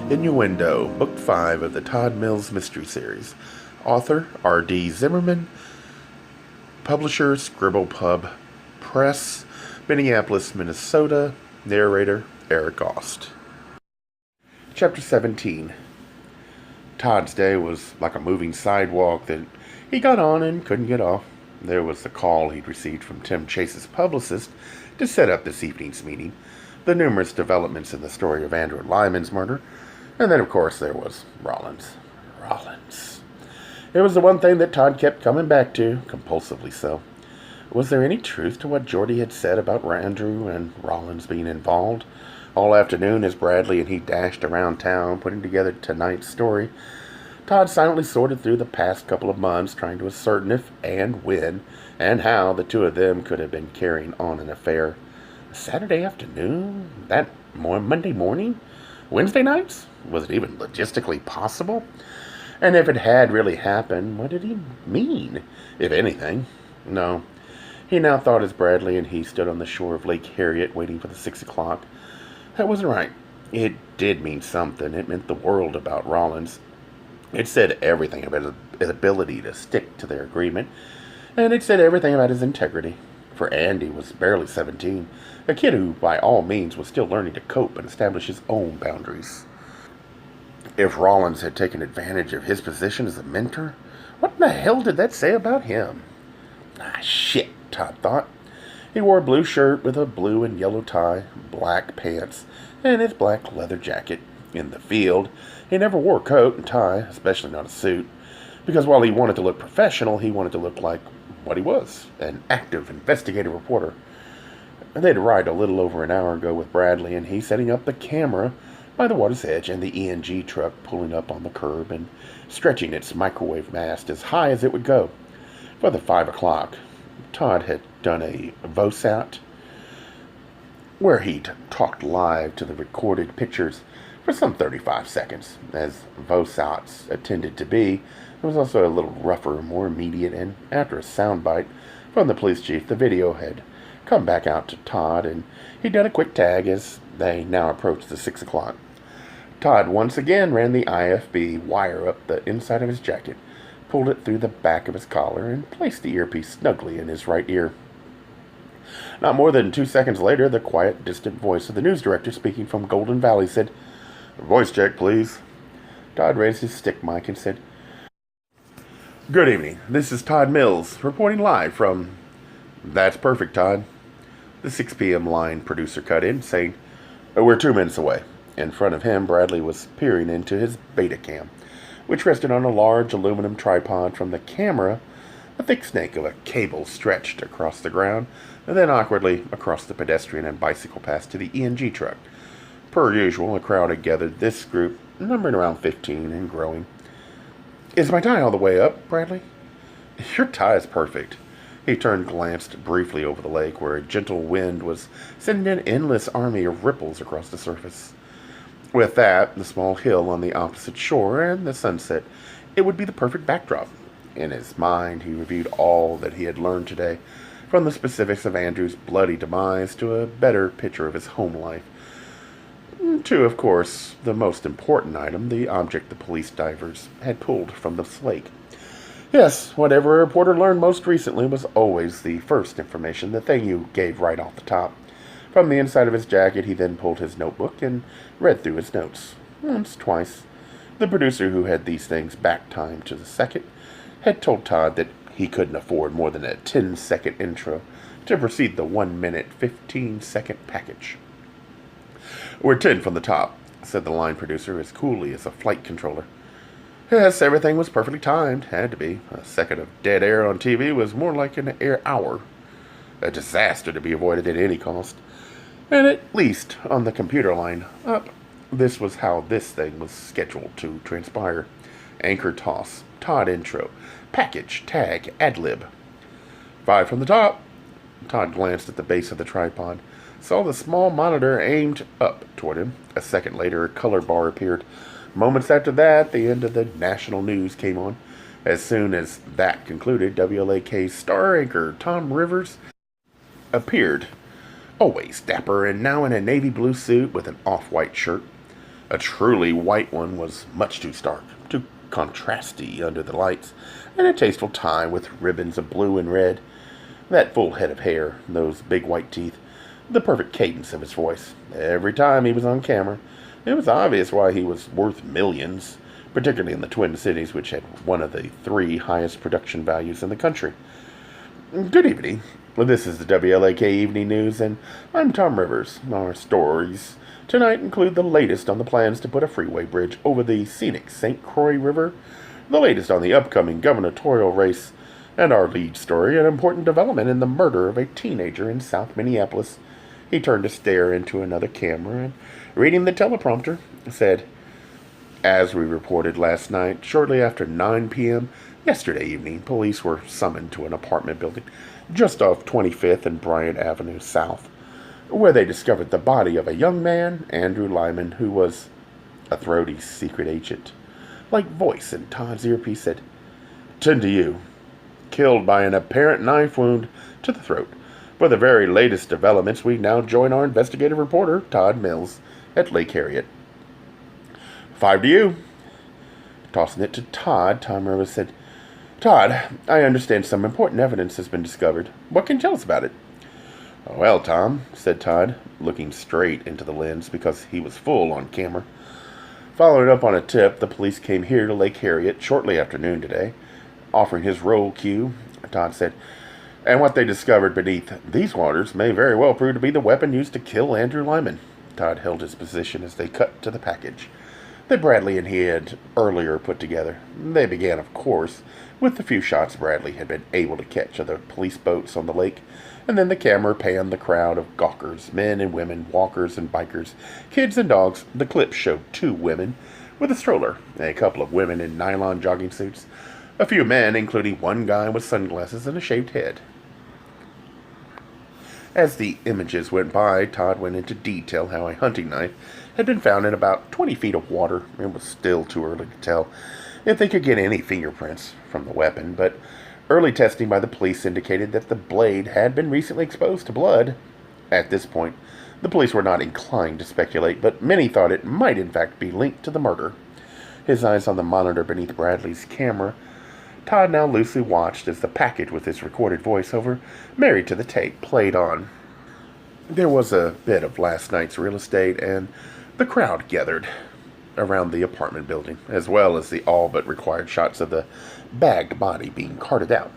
Innuendo, Book 5 of the Todd Mills Mystery Series. Author R.D. Zimmerman. Publisher Scribble Pub Press, Minneapolis, Minnesota. Narrator Eric Aust. Chapter 17. Todd's day was like a moving sidewalk that he got on and couldn't get off. There was the call he'd received from Tim Chase's publicist to set up this evening's meeting, the numerous developments in the story of Andrew Lyman's murder, and then, of course, there was Rawlings. It was the one thing that Todd kept coming back to, compulsively so. Was there any truth to what Geordie had said about Andrew and Rawlings being involved? All afternoon, as Bradley and he dashed around town, putting together tonight's story, Todd silently sorted through the past couple of months, trying to ascertain if and when and how the two of them could have been carrying on an affair. Saturday afternoon? That Monday morning? Wednesday nights? Was it even logistically possible? And if it had really happened, what did he mean, if anything? No. He now thought as Bradley and he stood on the shore of Lake Harriet waiting for the 6 o'clock. That wasn't right. It did mean something. It meant the world about Rawlings. It said everything about his ability to stick to their agreement, and it said everything about his integrity. For Andy was barely 17, a kid who, by all means, was still learning to cope and establish his own boundaries. If Rawlings had taken advantage of his position as a mentor, what in the hell did that say about him? Shit, Todd thought. He wore a blue shirt with a blue and yellow tie, black pants, and his black leather jacket. In the field, he never wore a coat and tie, especially not a suit, because while he wanted to look professional, he wanted to look like what he was, an active investigative reporter. They'd arrived a little over an hour ago with Bradley and he setting up the camera by the water's edge and the ENG truck pulling up on the curb and stretching its microwave mast as high as it would go. For the 5 o'clock, Todd had done a voice out where he'd talked live to the recorded pictures for some 35 seconds. As voice outs tended to be, it was also a little rougher, more immediate, and after a soundbite from the police chief, the video had come back out to Todd, and he'd done a quick tag as they now approached the 6 o'clock. Todd once again ran the IFB wire up the inside of his jacket, pulled it through the back of his collar, and placed the earpiece snugly in his right ear. Not more than 2 seconds later, the quiet, distant voice of the news director speaking from Golden Valley said, "Voice check, please." Todd raised his stick mic and said, "Good evening. This is Todd Mills, reporting live from..." "That's perfect, Todd." The 6 p.m. line producer cut in, saying, "We're 2 minutes away." In front of him, Bradley was peering into his Betacam, which rested on a large aluminum tripod. From the camera, a thick snake of a cable stretched across the ground, and then awkwardly across the pedestrian and bicycle path to the ENG truck. Per usual, a crowd had gathered. This group, numbering around 15 and growing. "Is my tie all the way up, Bradley?" "Your tie is perfect." He glanced briefly over the lake, where a gentle wind was sending an endless army of ripples across the surface. With that, the small hill on the opposite shore, and the sunset, it would be the perfect backdrop. In his mind, he reviewed all that he had learned today, from the specifics of Andrew's bloody demise to a better picture of his home life, to, of course, the most important item, the object the police divers had pulled from the lake. Yes, whatever a reporter learned most recently was always the first information, the thing you gave right off the top. From the inside of his jacket, he then pulled his notebook and read through his notes. Once, twice. The producer, who had these things back-timed to the second, had told Todd that he couldn't afford more than a 10-second intro to precede the 1-minute, 15-second package. "We're 10 from the top," said the line producer as coolly as a flight controller. Yes, everything was perfectly timed. Had to be. A second of dead air on TV was more like an air hour. A disaster to be avoided at any cost. And at least on the computer line up, this was how this thing was scheduled to transpire. Anchor toss, Todd intro, package, tag, ad-lib. 5 from the top. Todd glanced at the base of the tripod, saw the small monitor aimed up toward him. A second later, a color bar appeared. Moments after that, the end of the national news came on. As soon as that concluded, WLAK's star anchor, Tom Rivers, appeared, always dapper and now in a navy blue suit with an off-white shirt. A truly white one was much too stark, too contrasty under the lights, and a tasteful tie with ribbons of blue and red. That full head of hair, those big white teeth, the perfect cadence of his voice. Every time he was on camera, it was obvious why he was worth millions, particularly in the Twin Cities, which had one of the 3 highest production values in the country. Good evening. This is the WLAK Evening News, and I'm Tom Rivers. Our stories tonight include the latest on the plans to put a freeway bridge over the scenic St. Croix River, the latest on the upcoming gubernatorial race, and our lead story, an important development in the murder of a teenager in South Minneapolis. He turned to stare into another camera and, reading the teleprompter, said, "As we reported last night, shortly after 9 p.m., yesterday evening, police were summoned to an apartment building just off 25th and Bryant Avenue South, where they discovered the body of a young man, Andrew Lyman, who was a throaty secret agent. Like voice in Todd's earpiece said, 'Tend to you. Killed by an apparent knife wound to the throat. For the very latest developments, we now join our investigative reporter, Todd Mills, at Lake Harriet.' 5 to you." Tossing it to Todd, Tom Rivers said, "Todd, I understand some important evidence has been discovered. What can you tell us about it?" "Well, Tom," said Todd, looking straight into the lens because he was full on camera. "Following up on a tip, the police came here to Lake Harriet shortly after noon today, offering his roll cue," Todd said, "and what they discovered beneath these waters may very well prove to be the weapon used to kill Andrew Lyman." Todd held his position as they cut to the package that Bradley and he had earlier put together. They began, of course, with the few shots Bradley had been able to catch of the police boats on the lake, and then the camera panned the crowd of gawkers, men and women, walkers and bikers, kids and dogs. The clip showed 2 women with a stroller, a couple of women in nylon jogging suits, a few men, including one guy with sunglasses and a shaved head. As the images went by, Todd went into detail how a hunting knife had been found in about 20 feet of water. It was still too early to tell if they could get any fingerprints from the weapon, but early testing by the police indicated that the blade had been recently exposed to blood. At this point, the police were not inclined to speculate, but many thought it might in fact be linked to the murder. His eyes on the monitor beneath Bradley's camera, Todd now loosely watched as the package with his recorded voiceover, married to the tape, played on. There was a bit of last night's real estate, and the crowd gathered around the apartment building, as well as the all but required shots of the bagged body being carted out.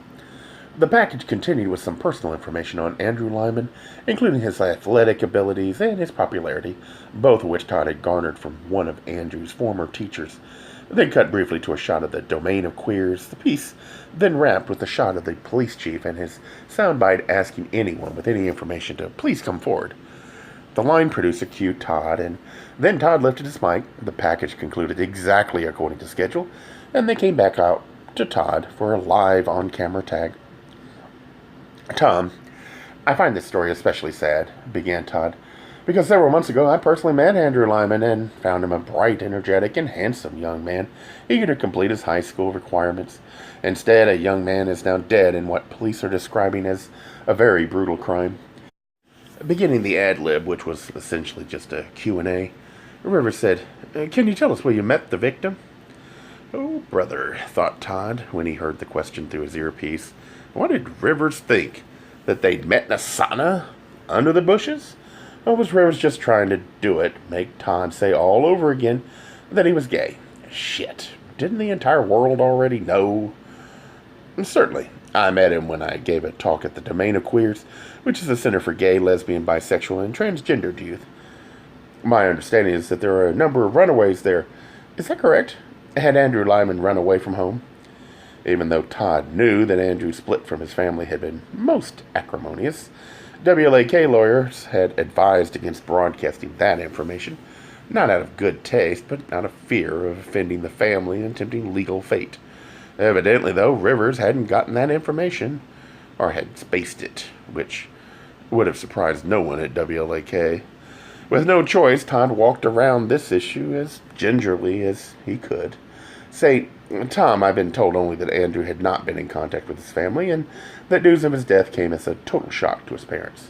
The package continued with some personal information on Andrew Lyman, including his athletic abilities and his popularity, both of which Todd had garnered from one of Andrew's former teachers. They cut briefly to a shot of the domain of queers. The piece then wrapped with a shot of the police chief and his soundbite asking anyone with any information to please come forward. The line producer cued Todd, and then Todd lifted his mic. The package concluded exactly according to schedule, and they came back out to Todd for a live on-camera tag. "Tom, I find this story especially sad," began Todd, "because several months ago I personally met Andrew Lyman and found him a bright, energetic, and handsome young man, eager to complete his high school requirements. Instead, a young man is now dead in what police are describing as a very brutal crime." Beginning the ad-lib, which was essentially just a Q&A, Rivers said, "Can you tell us where you met the victim?" "Oh, brother," thought Todd when he heard the question through his earpiece. What did Rivers think? That they'd met in a sauna under the bushes? Or was Rivers just trying to do it, make Todd say all over again that he was gay? Shit, didn't the entire world already know? "Certainly. I met him when I gave a talk at the Domain of Queers, which is a center for gay, lesbian, bisexual, and transgendered youth. My understanding is that there are a number of runaways there. Is that correct? Had Andrew Lyman run away from home?" Even though Todd knew that Andrew's split from his family had been most acrimonious, WLAK lawyers had advised against broadcasting that information, not out of good taste, but out of fear of offending the family and tempting legal fate. Evidently, though, Rivers hadn't gotten that information, or had spaced it, which would have surprised no one at WLAK. With no choice, Todd walked around this issue as gingerly as he could. "Say, Tom, I've been told only that Andrew had not been in contact with his family, and that news of his death came as a total shock to his parents."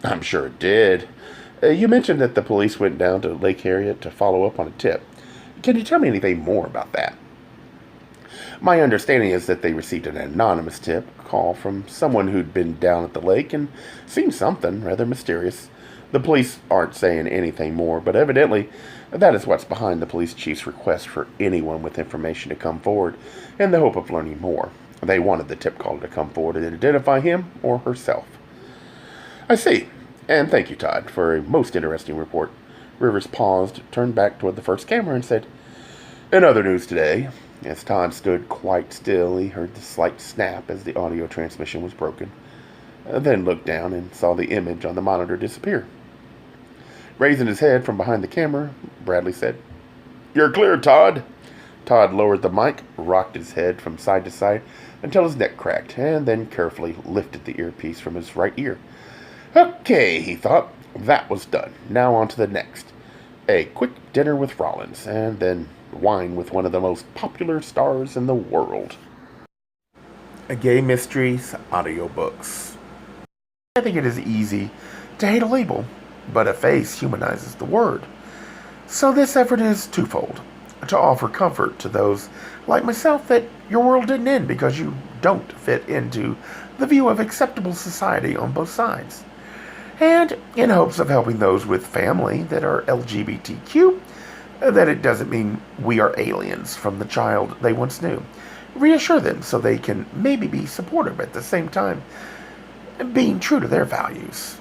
"I'm sure it did. You mentioned that the police went down to Lake Harriet to follow up on a tip. Can you tell me anything more about that? My understanding is that they received an anonymous tip, a call from someone who'd been down at the lake and seen something rather mysterious. The police aren't saying anything more, but evidently that is what's behind the police chief's request for anyone with information to come forward in the hope of learning more. They wanted the tip caller to come forward and identify him or herself. I see. And thank you, Todd, for a most interesting report. Rivers paused, turned back toward the first camera, and said, "In other news today," as Todd stood quite still, he heard the slight snap as the audio transmission was broken, then looked down and saw the image on the monitor disappear. Raising his head from behind the camera, Bradley said, "You're clear, Todd." Todd lowered the mic, rocked his head from side to side until his neck cracked, and then carefully lifted the earpiece from his right ear. Okay, he thought, that was done. Now on to the next. A quick dinner with Rawlins, and then wine with one of the most popular stars in the world. Gay Mysteries audiobooks. I think it is easy to hate a label, but a face humanizes the word. So this effort is twofold. To offer comfort to those like myself that your world didn't end because you don't fit into the view of acceptable society on both sides. And in hopes of helping those with family that are LGBTQ, that it doesn't mean we are aliens from the child they once knew. Reassure them so they can maybe be supportive at the same time, being true to their values.